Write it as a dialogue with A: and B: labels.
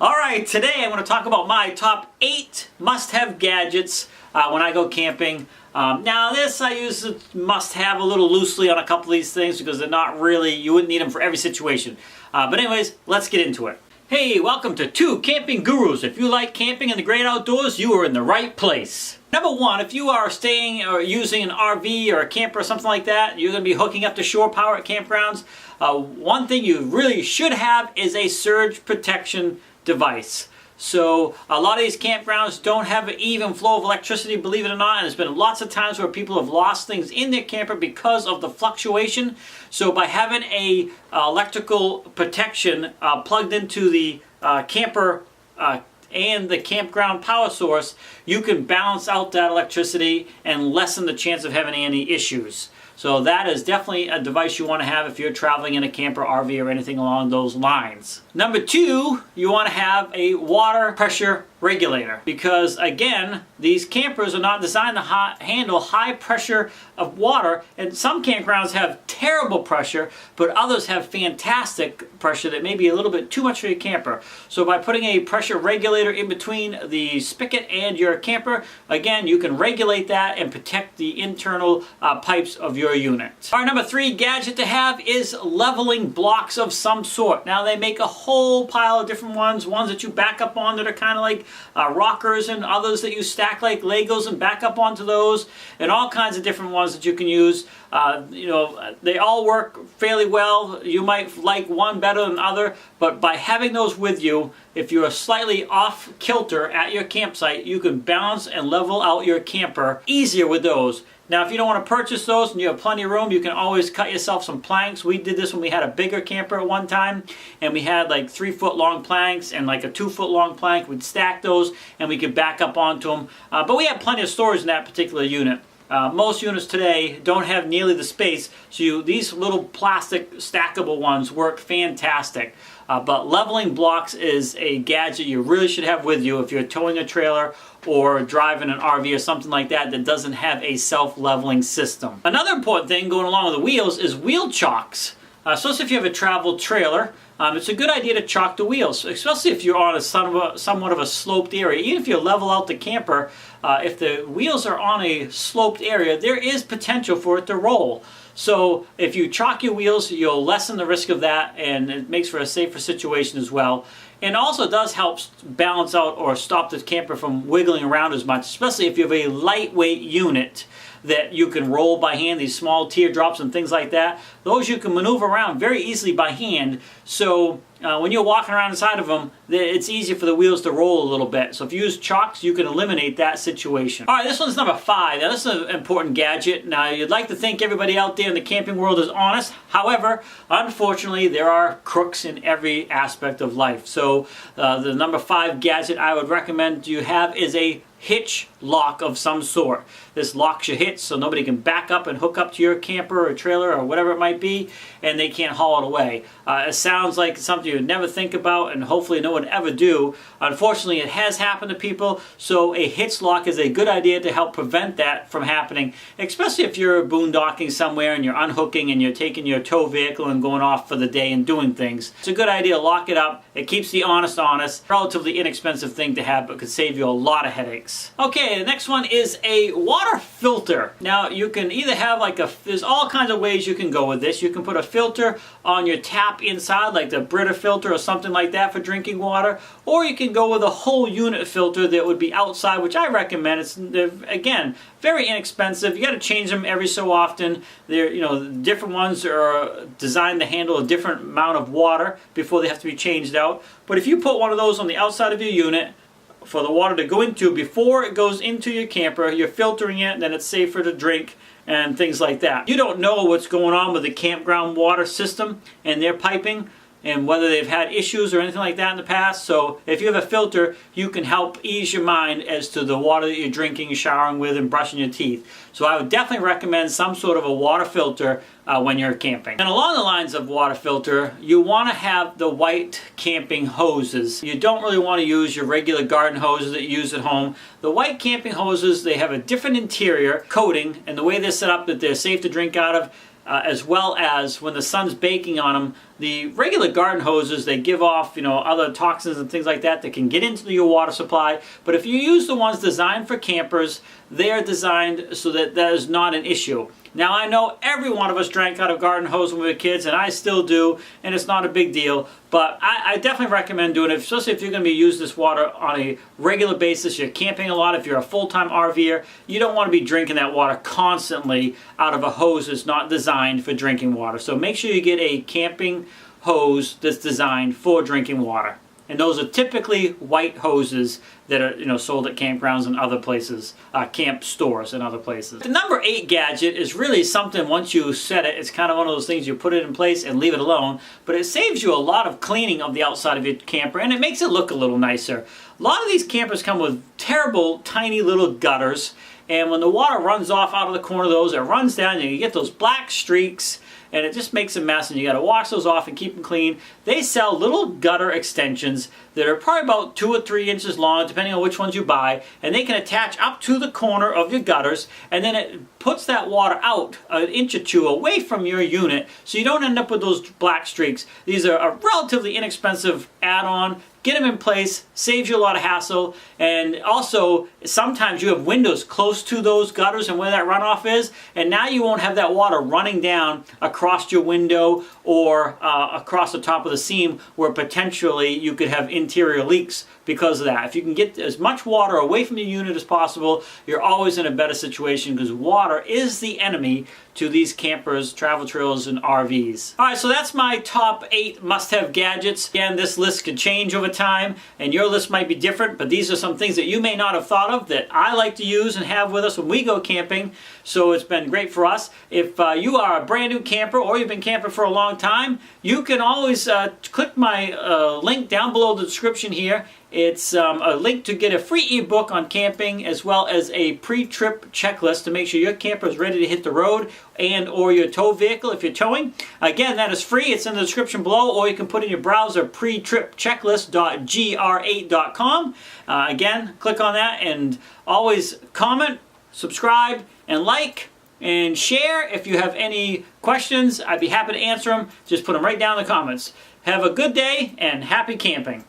A: Alright, today I'm going to talk about my top 8 must-have gadgets when I go camping. Now this I use must-have a little loosely on a couple of these things because they're not really, you wouldn't need them for every situation. But anyways, let's get into it. Hey, welcome to Two Camping Gurus. If you like camping in the great outdoors, you are in the right place. Number one, if you are staying or using an RV or a camper or something like that, you're going to be hooking up to shore power at campgrounds. One thing you really should have is a surge protection device. So a lot of these campgrounds don't have an even flow of electricity, believe it or not, and there's been lots of times where people have lost things in their camper because of the fluctuation. So by having a electrical protection plugged into the camper and the campground power source, you can balance out that electricity and lessen the chance of having any issues. So that is definitely a device you want to have if you're traveling in a camper, RV, or anything along those lines. Number two, you want to have a water pressure regulator, because again, these campers are not designed to handle high pressure of water, and some campgrounds have terrible pressure, but others have fantastic pressure that may be a little bit too much for your camper. So by putting a pressure regulator in between the spigot and your camper, again, you can regulate that and protect the internal pipes of your unit. Our number three gadget to have is leveling blocks of some sort. Now they make a whole pile of different ones that you back up on that are kind of like rockers, and others that you stack like Legos and back up onto those, and all kinds of different ones that you can use. They all work fairly well. You might like one better than other, but by having those with you, if you are slightly off kilter at your campsite, you can balance and level out your camper easier with those. Now, if you don't want to purchase those and you have plenty of room, you can always cut yourself some planks. We did this when we had a bigger camper at one time, and we had like 3-foot long planks and like a 2-foot long plank. We'd stack those and we could back up onto them. But we had plenty of storage in that particular unit. Most units today don't have nearly the space, so these little plastic stackable ones work fantastic. But leveling blocks is a gadget you really should have with you if you're towing a trailer or driving an RV or something like that that doesn't have a self-leveling system. Another important thing going along with the wheels is wheel chocks. Especially if you have a travel trailer, it's a good idea to chock the wheels, especially if you're on somewhat of a sloped area. Even if you level out the camper, if the wheels are on a sloped area, there is potential for it to roll. So if you chock your wheels, you'll lessen the risk of that, and it makes for a safer situation as well. And also does help balance out or stop the camper from wiggling around as much, especially if you have a lightweight unit that you can roll by hand, these small teardrops and things like that. Those you can maneuver around very easily by hand. So when you're walking around inside of them, it's easy for the wheels to roll a little bit. So if you use chocks, you can eliminate that situation. All right, this one's number 5. Now this is an important gadget. Now you'd like to think everybody out there in the camping world is honest. However, unfortunately, there are crooks in every aspect of life. So the number 5 gadget I would recommend you have is a hitch lock of some sort. This locks your hitch so nobody can back up and hook up to your camper or trailer or whatever it might be, and they can't haul it away. It sounds like something you'd never think about, and hopefully no one would ever do. Unfortunately, it has happened to people, so a hitch lock is a good idea to help prevent that from happening, especially if you're boondocking somewhere and you're unhooking and you're taking your tow vehicle and going off for the day and doing things. It's a good idea to lock it up. It keeps the honest. Relatively inexpensive thing to have, but could save you a lot of headaches. Okay, the next one is a water filter. Now you can either have there's all kinds of ways you can go with this. You can put a filter on your tap inside, like the Brita filter or something like that for drinking water, or you can go with a whole unit filter that would be outside, which I recommend. It's, again, very inexpensive. You got to change them every so often. Different ones are designed to handle a different amount of water before they have to be changed out. But if you put one of those on the outside of your unit for the water to go into before it goes into your camper, you're filtering it, and then it's safer to drink and things like that. You don't know what's going on with the campground water system and their piping, and whether they've had issues or anything like that in the past. So if you have a filter, you can help ease your mind as to the water that you're drinking, showering with, and brushing your teeth. So I would definitely recommend some sort of a water filter when you're camping. And along the lines of water filter, you want to have the white camping hoses. You don't really want to use your regular garden hoses that you use at home. The white camping hoses, they have a different interior coating, and the way they're set up that they're safe to drink out of, as well as when the sun's baking on them. The regular garden hoses, they give off, other toxins and things like that that can get into your water supply. But if you use the ones designed for campers, they are designed so that that is not an issue. Now, I know every one of us drank out of garden hose when we were kids, and I still do, and it's not a big deal. But I definitely recommend doing it, especially if you're going to be using this water on a regular basis. You're camping a lot. If you're a full-time RVer, you don't want to be drinking that water constantly out of a hose that's not designed for drinking water. So make sure you get a camping hose that's designed for drinking water. And those are typically white hoses that are sold at campgrounds and other places, camp stores and other places. The number 8 gadget is really something, once you set it, it's kind of one of those things you put it in place and leave it alone, but it saves you a lot of cleaning of the outside of your camper, and it makes it look a little nicer. A lot of these campers come with terrible tiny little gutters, and when the water runs off out of the corner of those, it runs down and you get those black streaks, and it just makes a mess, and you got to wash those off and keep them clean. They sell little gutter extensions that are probably about 2 or 3 inches long, depending on which ones you buy, and they can attach up to the corner of your gutters, and then it puts that water out an inch or 2 away from your unit, so you don't end up with those black streaks. These are a relatively inexpensive add-on. Get them in place, saves you a lot of hassle, and also sometimes you have windows close to those gutters and where that runoff is, and now you won't have that water running down across your window or across the top of the seam where potentially you could have interior leaks because of that. If you can get as much water away from your unit as possible, you're always in a better situation, because water is the enemy to these campers, travel trailers, and RVs. Alright, so that's my top 8 must-have gadgets. Again, this list could change over time, and your list might be different, but these are some things that you may not have thought of that I like to use and have with us when we go camping, so it's been great for us. If you are a brand new camper or you've been camping for a long time, you can always click my link down below the description here. It's a link to get a free ebook on camping, as well as a pre-trip checklist to make sure your camper is ready to hit the road, and or your tow vehicle if you're towing. Again, that is free. It's in the description below, or you can put in your browser pretripchecklist.gr8.com. Again, click on that, and always comment, subscribe, and like, and share. If you have any questions, I'd be happy to answer them. Just put them right down in the comments. Have a good day, and happy camping.